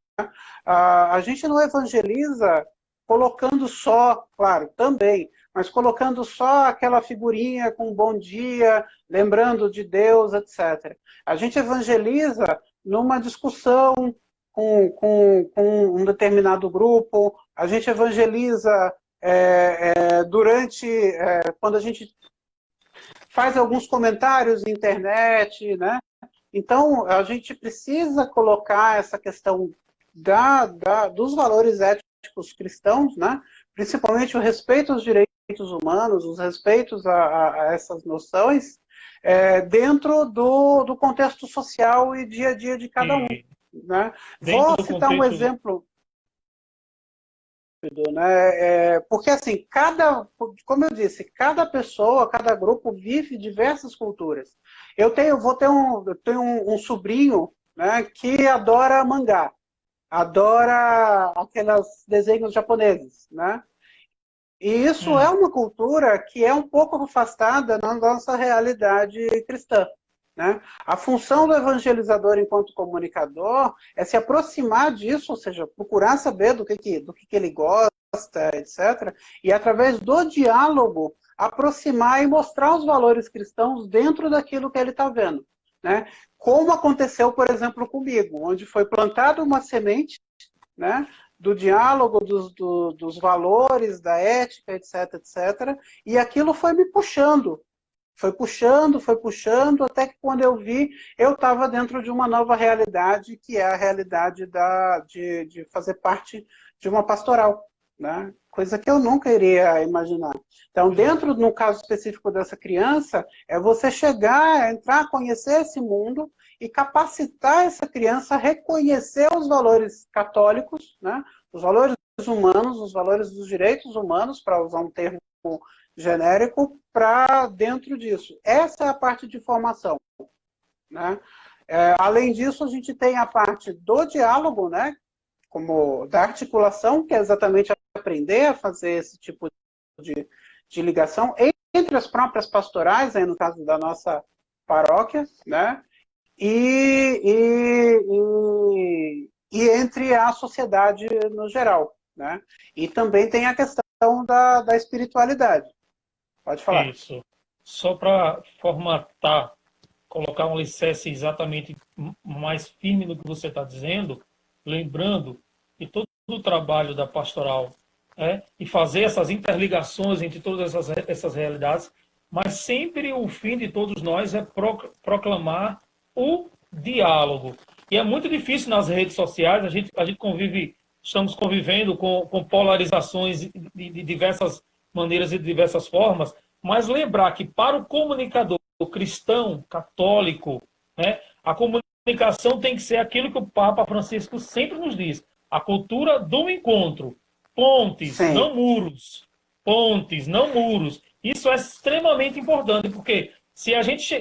A gente não evangeliza colocando só, claro, também, mas colocando só aquela figurinha com bom dia, lembrando de Deus, etc. A gente evangeliza numa discussão com um determinado grupo, a gente evangeliza quando a gente faz alguns comentários na internet, né? Então, a gente precisa colocar essa questão dos valores éticos cristãos, né? Principalmente o respeito aos direitos humanos, os respeitos a essas noções, dentro do contexto social e dia a dia de cada um. E Né? dentro Vou do citar um contexto. exemplo, né? Porque assim, como eu disse, cada pessoa, cada grupo vive diversas culturas. Eu tenho um sobrinho, né, que adora mangá, adora aqueles desenhos japoneses, né? E isso é Hum, uma cultura que é um pouco afastada da nossa realidade cristã. Né? A função do evangelizador enquanto comunicador é se aproximar disso, ou seja, procurar saber do que ele gosta, etc. E através do diálogo, aproximar e mostrar os valores cristãos dentro daquilo que ele está vendo. Né? Como aconteceu, por exemplo, comigo, onde foi plantada uma semente, né, do diálogo, dos valores, da ética, etc, etc. E aquilo foi me puxando. Foi puxando, até que quando eu vi, eu estava dentro de uma nova realidade, que é a realidade de fazer parte de uma pastoral. Né? Coisa que eu nunca iria imaginar. Então, dentro, no caso específico dessa criança, é você chegar, entrar, conhecer esse mundo e capacitar essa criança a reconhecer os valores católicos, né? Os valores humanos, os valores dos direitos humanos, para usar um termo genérico, para dentro disso. Essa é a parte de formação. Né? Além disso, a gente tem a parte do diálogo, né? Como da articulação, que é exatamente aprender a fazer esse tipo de ligação entre as próprias pastorais, aí no caso da nossa paróquia, né? E entre a sociedade no geral. Né? E também tem a questão da espiritualidade. Pode falar. isso. Só para formatar, colocar um alicerce exatamente mais firme no que você está dizendo, lembrando que todo o trabalho da pastoral e fazer essas interligações entre todas essas realidades, mas sempre o fim de todos nós é proclamar o diálogo. E é muito difícil nas redes sociais, a gente estamos convivendo com polarizações de diversas maneiras e de diversas formas, mas lembrar que para o comunicador cristão, católico, né, a comunicação tem que ser aquilo que o Papa Francisco sempre nos diz, a cultura do encontro. Pontes, Sim. não muros. Pontes, não muros. Isso é extremamente importante, porque se a gente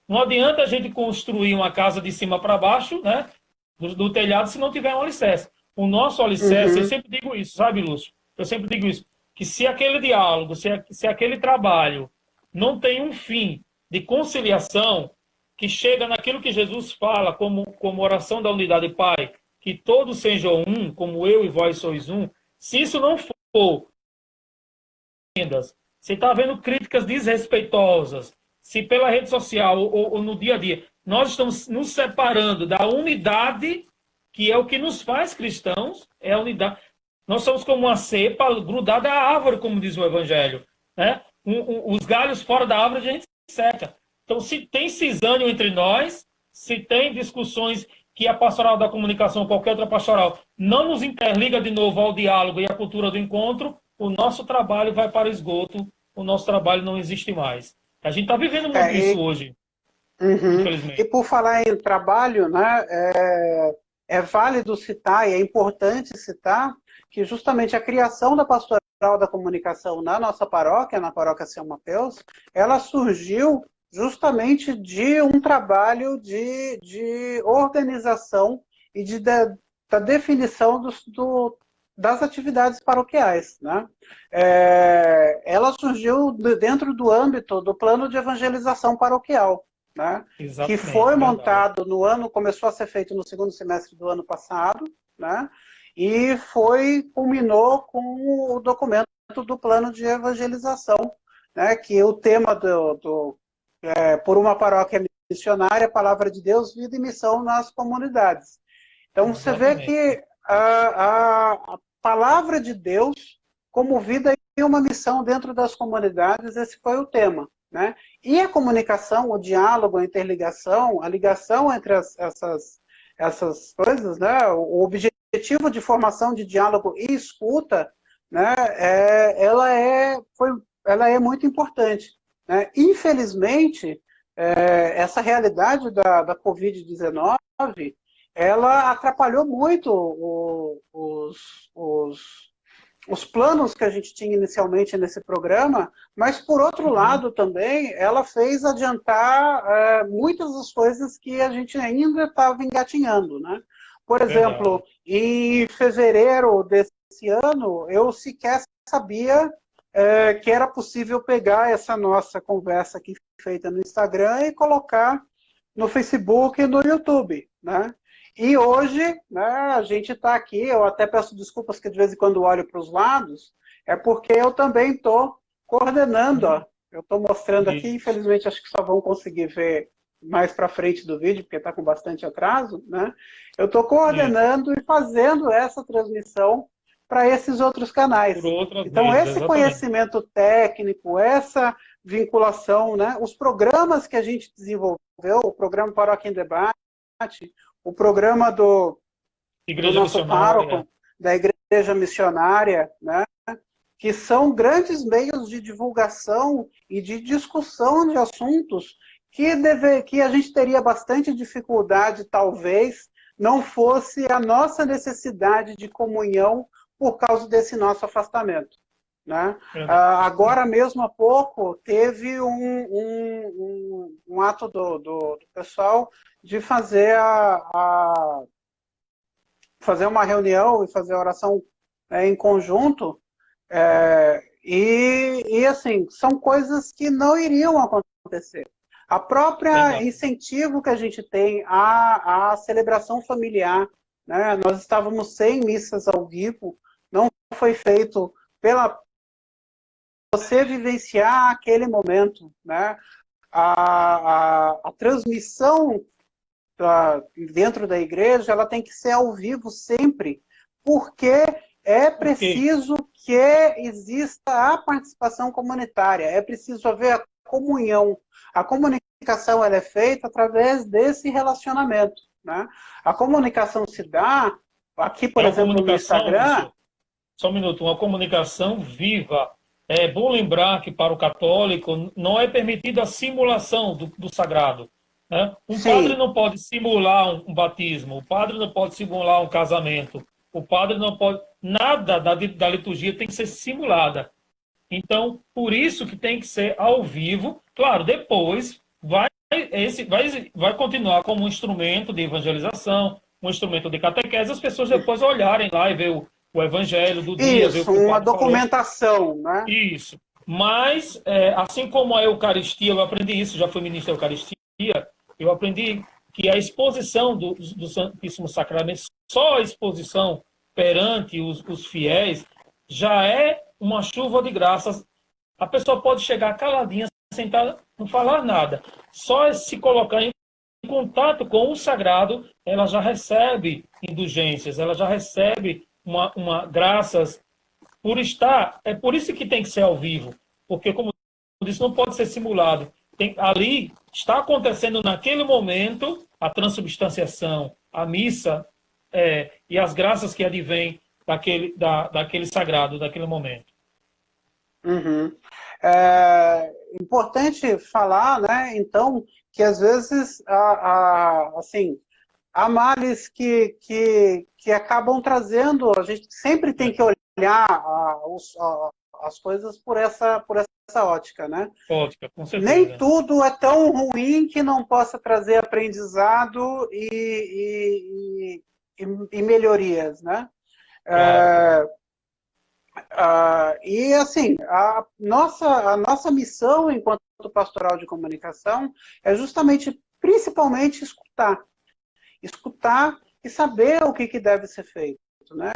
não adianta a gente construir uma casa de cima para baixo, né, do telhado, se não tiver um alicerce. O nosso alicerce, eu Uhum. sempre digo isso, sabe, Lúcio? Eu sempre digo isso, que se aquele diálogo, se aquele trabalho não tem um fim de conciliação, que chega naquilo que Jesus fala como oração da unidade, Pai, que todos sejam um, como eu e vós sois um, se isso não for você está vendo críticas desrespeitosas, se pela rede social ou no dia a dia, nós estamos nos separando da unidade, que é o que nos faz cristãos, é a unidade. Nós somos como uma cepa grudada à árvore, como diz o Evangelho. Né? Os galhos fora da árvore a gente seca. Então, se tem cisânia entre nós, se tem discussões que a pastoral da comunicação ou qualquer outra pastoral não nos interliga de novo ao diálogo e à cultura do encontro, o nosso trabalho vai para o esgoto, o nosso trabalho não existe mais. A gente está vivendo muito isso hoje, Uhum. E infelizmente. por falar em trabalho, né, é válido citar e é importante citar que justamente a criação da pastoral da comunicação na nossa paróquia, na paróquia São Mateus, ela surgiu justamente de um trabalho de organização e da definição das atividades paroquiais. Né? Ela surgiu dentro do âmbito do plano de evangelização paroquial. Né? Que Exatamente, foi verdade. montado começou a ser feito no segundo semestre do ano passado, né? E culminou com o documento do plano de evangelização, né? Que o tema por uma paróquia missionária, Palavra de Deus, vida e missão nas comunidades. Então você vê Exatamente. que a palavra de Deus como vida e uma missão dentro das comunidades, esse foi o tema. Né? E a comunicação, o diálogo, a interligação, a ligação entre essas coisas, né? O objetivo de formação de diálogo e escuta né, ela é muito importante, né? Infelizmente, essa realidade da Covid-19, ela atrapalhou muito os planos que a gente tinha inicialmente nesse programa, mas, por outro Uhum. lado, também, ela fez adiantar muitas das coisas que a gente ainda estava engatinhando, né? Por exemplo, Verdade. em fevereiro desse ano, eu sequer sabia que era possível pegar essa nossa conversa aqui feita no Instagram e colocar no Facebook e no YouTube, né? E hoje, né, a gente está aqui, eu até peço desculpas que de vez em quando olho para os lados, é porque eu também estou coordenando, ó. Uhum. Eu estou mostrando aqui, Isso. infelizmente acho que só vão conseguir ver mais para frente do vídeo, porque está com bastante atraso, né? Eu estou Isso. coordenando e fazendo essa transmissão para esses outros Por canais. outras Então, redes, esse exatamente. conhecimento técnico, essa vinculação, né, os programas que a gente desenvolveu, o programa Paróquia em Debate, o programa do Igreja nosso missionária. pároco, da Igreja Missionária, né, que são grandes meios de divulgação e de discussão de assuntos que a gente teria bastante dificuldade, talvez, não fosse a nossa necessidade de comunhão por causa desse nosso afastamento. Né? Verdade. Agora mesmo há pouco teve um ato do pessoal de fazer uma reunião e fazer a oração em conjunto, assim, são coisas que não iriam acontecer. A própria Verdade. incentivo que a gente tem à celebração familiar, né? Nós estávamos sem missas ao vivo, não foi feito pela você vivenciar aquele momento, né? A transmissão dentro da igreja, ela tem que ser ao vivo sempre, porque é Ok. preciso que exista a participação comunitária, é preciso haver a comunhão. A comunicação ela é feita através desse relacionamento. Né? A comunicação se dá, aqui, É por uma exemplo, no comunicação, Instagram, professor, só um minuto, uma comunicação viva. É bom lembrar que para o católico não é permitida a simulação do sagrado. Né? Um padre sim, não pode simular um batismo, o padre não pode simular um casamento, o padre não pode. Nada da liturgia tem que ser simulada. Então, por isso que tem que ser ao vivo. Claro, depois vai continuar como um instrumento de evangelização, um instrumento de catequese, as pessoas depois olharem lá e ver o evangelho do dia, ver o isso, que o uma padre falou. documentação, né? Isso. Mas, assim como a Eucaristia, eu aprendi isso, já fui ministro da Eucaristia, eu aprendi que a exposição do Santíssimo Sacramento, só a exposição perante os fiéis, já é uma chuva de graças. A pessoa pode chegar caladinha, sentada, não falar nada. Só se colocar em contato com o sagrado, ela já recebe indulgências, ela já recebe graças por estar. É por isso que tem que ser ao vivo, porque, como eu disse, não pode ser simulado. Ali está acontecendo naquele momento a transubstanciação, a missa e as graças que advêm daquele sagrado, daquele momento. Uhum. É importante falar, né, então, que às vezes assim, há males que acabam trazendo, a gente sempre tem que olhar as coisas por essa ótica, né? Ótica, com Nem certeza. tudo é tão ruim que não possa trazer aprendizado e melhorias, né? Claro, claro. E assim, a nossa missão enquanto pastoral de comunicação é justamente, principalmente, escutar e saber o que deve ser feito. Né?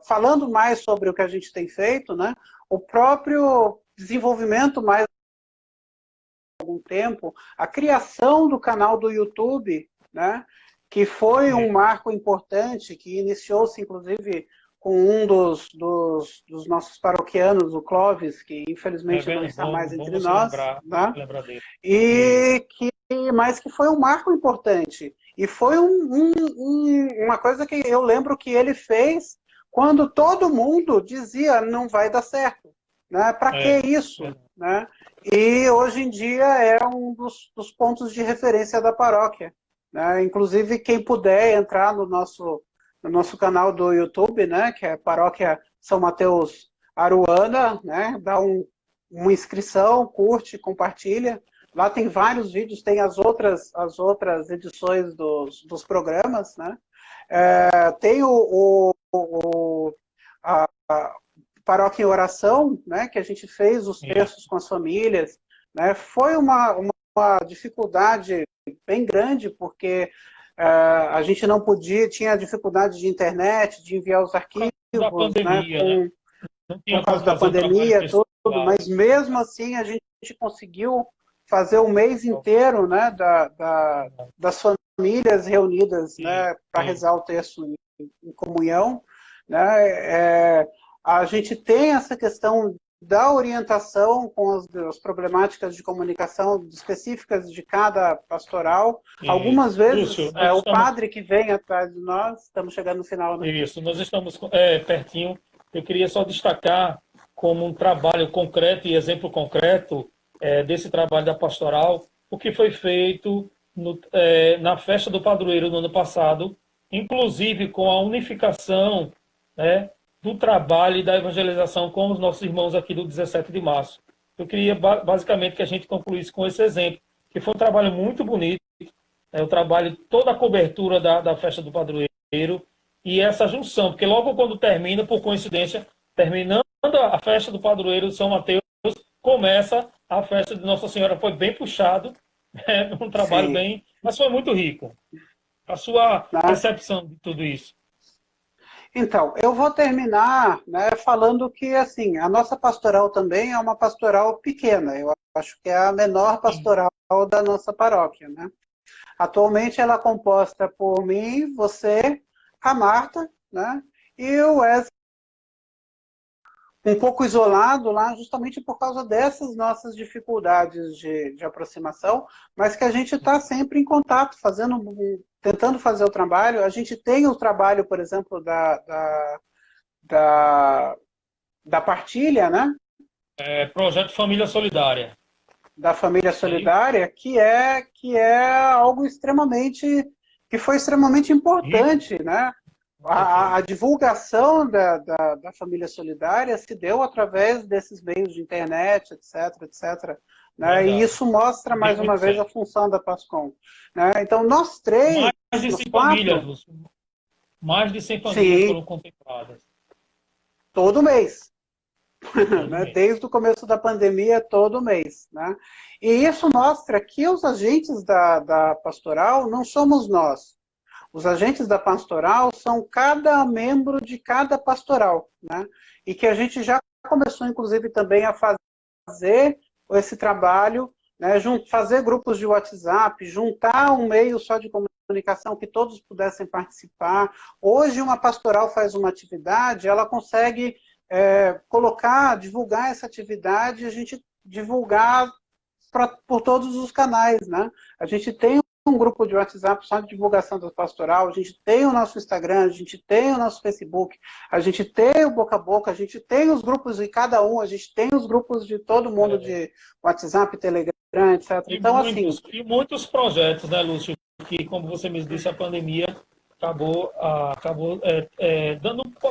Falando mais sobre o que a gente tem feito, né? O próprio desenvolvimento mais de algum tempo, a criação do canal do YouTube, né? Que foi um marco importante, que iniciou-se, inclusive, com um dos nossos paroquianos, o Clóvis, que É infelizmente não bem está mais bom entre você nós, né? lembrar dele. Isso. Mas que foi um marco importante. E foi uma coisa que eu lembro que ele fez quando todo mundo dizia não vai dar certo, né? Para que isso, né? E hoje em dia é um dos pontos de referência da paróquia, né? Inclusive quem puder entrar no nosso canal do YouTube, né? Que é Paróquia São Mateus Aruana, né? Dá uma inscrição, curte, compartilha. Lá tem vários vídeos, tem as outras edições dos programas, né? Tem a Paróquia em Oração, né? Que a gente fez os textos com as famílias, né? Foi uma dificuldade bem grande, porque a gente não podia, tinha dificuldade de internet, de enviar os arquivos, da pandemia, né? Por causa da pandemia, tudo, mas mesmo assim a gente conseguiu fazer o mês inteiro, né, das famílias reunidas, né, para rezar o texto em comunhão, né. A gente tem essa questão da orientação com as problemáticas de comunicação específicas de cada pastoral. Algumas vezes Lúcio, o padre que vem atrás de nós, estamos chegando no final, né? Isso, nós estamos pertinho. Eu queria só destacar como um trabalho concreto e exemplo concreto desse trabalho da pastoral, o que foi feito na festa do padroeiro no ano passado, inclusive com a unificação, né, do trabalho e da evangelização com os nossos irmãos aqui do 17 de março. Eu queria basicamente que a gente concluísse com esse exemplo, que foi um trabalho muito bonito, o trabalho, toda a cobertura da festa do padroeiro e essa junção, porque logo quando termina, por coincidência, terminando a festa do padroeiro de São Mateus, começa a festa de Nossa Senhora. Foi bem puxado, um trabalho bem, mas foi muito rico. A sua percepção de tudo isso? Então, eu vou terminar, né, falando que assim, a nossa pastoral também é uma pastoral pequena. Eu acho que é a menor pastoral da nossa paróquia, né? Atualmente ela é composta por mim, você, a Marta, né, e o Wesley, um pouco isolado lá, justamente por causa dessas nossas dificuldades de aproximação, mas que a gente está sempre em contato, tentando fazer o trabalho. A gente tem o trabalho, por exemplo, da partilha, né? Projeto Família Solidária. Da Família Solidária, que é algo que foi extremamente importante, né? A divulgação da Família Solidária se deu através desses meios de internet, etc. Né? E isso mostra, mais uma vez, a função da PASCOM. Né? Então, nós três... Mais de 100 famílias, mais de 100 famílias foram contempladas. Todo mês. Né? Desde o começo da pandemia, todo mês. Né? E isso mostra que os agentes da pastoral não somos nós. Os agentes da pastoral são cada membro de cada pastoral, né? E que a gente já começou, inclusive, também a fazer esse trabalho, né? Fazer grupos de WhatsApp, juntar um meio só de comunicação que todos pudessem participar. Hoje, uma pastoral faz uma atividade, ela consegue divulgar essa atividade, a gente divulgar por todos os canais, né? A gente tem um grupo de WhatsApp só de divulgação da pastoral, a gente tem o nosso Instagram, a gente tem o nosso Facebook, a gente tem o boca a boca, a gente tem os grupos de cada um, a gente tem os grupos de todo mundo de WhatsApp, Telegram, etc. Então, e muitos projetos, né, Lúcio, que, como você me disse, a pandemia acabou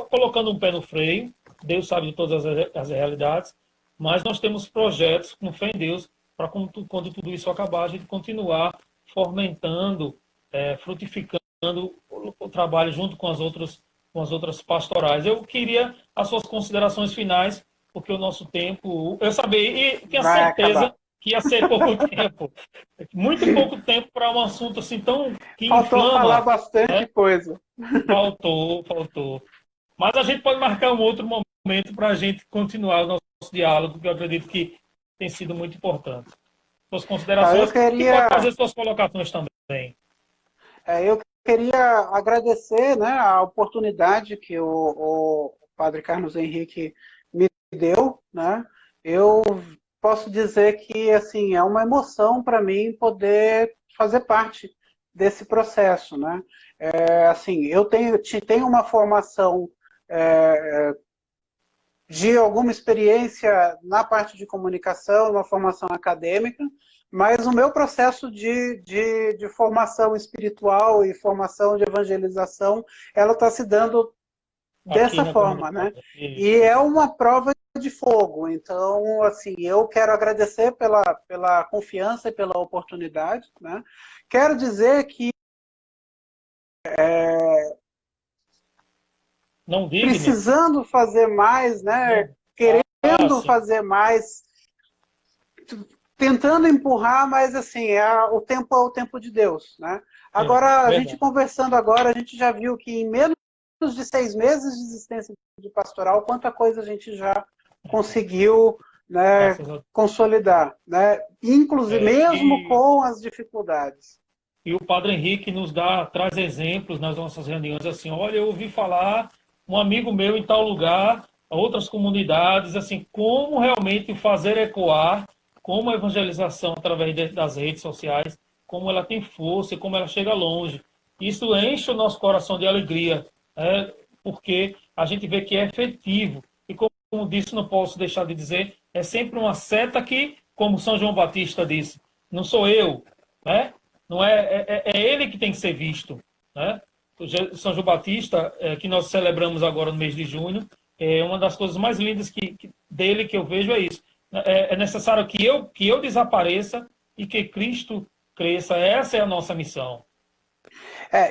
colocando um pé no freio. Deus sabe de todas as realidades, mas nós temos projetos, com fé em Deus, para quando tudo isso acabar, a gente continuar fomentando, frutificando o trabalho junto com as outras pastorais. Eu queria as suas considerações finais, porque o nosso tempo, eu sabia, e tinha certeza que ia ser pouco tempo. Muito pouco tempo para um assunto assim tão que faltou inflama. Falar bastante coisa. Faltou. Mas a gente pode marcar um outro momento para a gente continuar o nosso diálogo, que eu acredito que tem sido muito importante. Suas considerações, e pode fazer suas colocações também. Eu queria agradecer, né, a oportunidade que o Padre Carlos Henrique me deu, né? Eu posso dizer que assim é uma emoção para mim poder fazer parte desse processo, né? Assim, eu tenho uma formação de alguma experiência na parte de comunicação, uma formação acadêmica, mas o meu processo de formação espiritual e formação de evangelização, ela está se dando dessa forma, né? E é uma prova de fogo. Então, assim, eu quero agradecer pela confiança e pela oportunidade, né? Quero dizer que não diga, precisando fazer mais, né? Querendo fazer mais, tentando empurrar, mas assim, o tempo é o tempo de Deus, né? Agora, a gente conversando agora, a gente já viu que em menos de 6 meses de existência de pastoral, quanta coisa a gente já conseguiu, né, consolidar, né? Inclusive, mesmo com as dificuldades. E o Padre Henrique traz exemplos nas nossas reuniões, assim, olha, eu ouvi falar um amigo meu em tal lugar, outras comunidades, assim, como realmente fazer ecoar, como a evangelização através das redes sociais, como ela tem força e como ela chega longe. Isso enche o nosso coração de alegria, né? Porque a gente vê que é efetivo. E como disse, não posso deixar de dizer, é sempre uma seta que, como São João Batista disse, não sou eu, né? Não é ele que tem que ser visto, né? O São João Batista, que nós celebramos agora no mês de junho, é uma das coisas mais lindas dele que eu vejo é isso. É necessário que eu desapareça e que Cristo cresça. Essa é a nossa missão.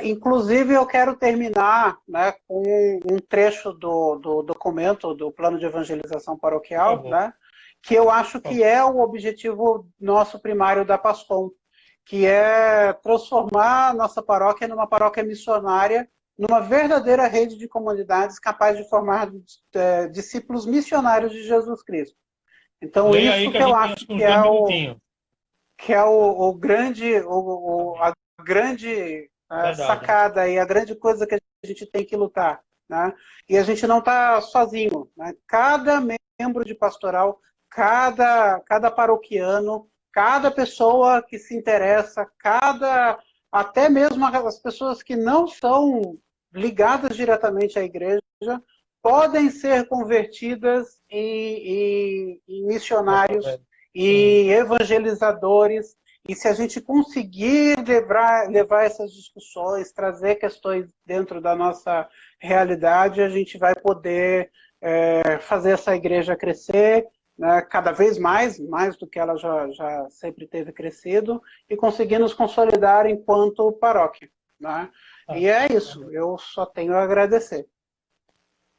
Inclusive, eu quero terminar, né, com um trecho do documento do Plano de Evangelização Paroquial, né, que eu acho que é o objetivo nosso primário da PASCOM, que é transformar a nossa paróquia numa paróquia missionária, numa verdadeira rede de comunidades capaz de formar discípulos missionários de Jesus Cristo. Então, isso que eu acho que é a grande sacada e a grande coisa que a gente tem que lutar, né? E a gente não está sozinho, né? Cada membro de pastoral, cada paroquiano, cada pessoa que se interessa, até mesmo as pessoas que não são ligadas diretamente à igreja, podem ser convertidas em missionários e evangelizadores. E se a gente conseguir levar essas discussões, trazer questões dentro da nossa realidade, a gente vai poder fazer essa igreja crescer, né, cada vez mais do que ela já sempre teve crescido, e conseguir nos consolidar enquanto paróquia, né? E é isso, eu só tenho a agradecer.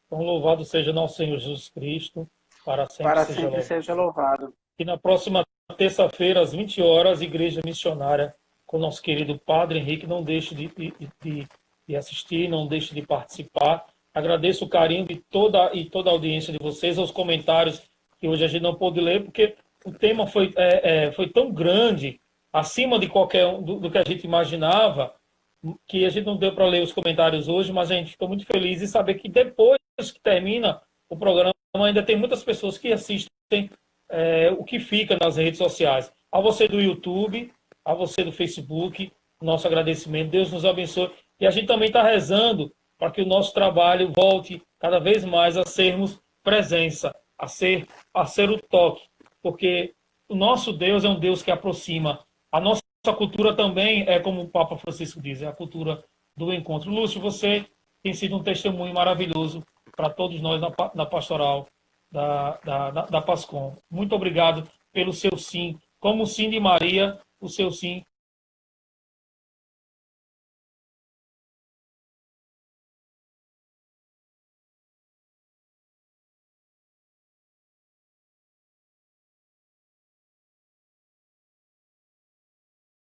Então, louvado seja nosso Senhor Jesus Cristo, para sempre seja louvado. E na próxima terça-feira, às 20 horas, Igreja Missionária, com o nosso querido Padre Henrique. Não deixe de assistir, não deixe de participar. Agradeço o carinho de toda a audiência de vocês, os comentários que hoje a gente não pôde ler, porque o tema foi tão grande, acima de qualquer do que a gente imaginava, que a gente não deu para ler os comentários hoje, mas a gente ficou muito feliz em saber que depois que termina o programa, ainda tem muitas pessoas que assistem o que fica nas redes sociais. A você do YouTube, a você do Facebook, nosso agradecimento. Deus nos abençoe. E a gente também está rezando para que o nosso trabalho volte cada vez mais a sermos presença, a ser o toque, porque o nosso Deus é um Deus que aproxima. A nossa cultura também é, como o Papa Francisco diz, é a cultura do encontro. Lúcio, você tem sido um testemunho maravilhoso para todos nós na pastoral da PASCOM. Muito obrigado pelo seu sim. Como o sim de Maria, o seu sim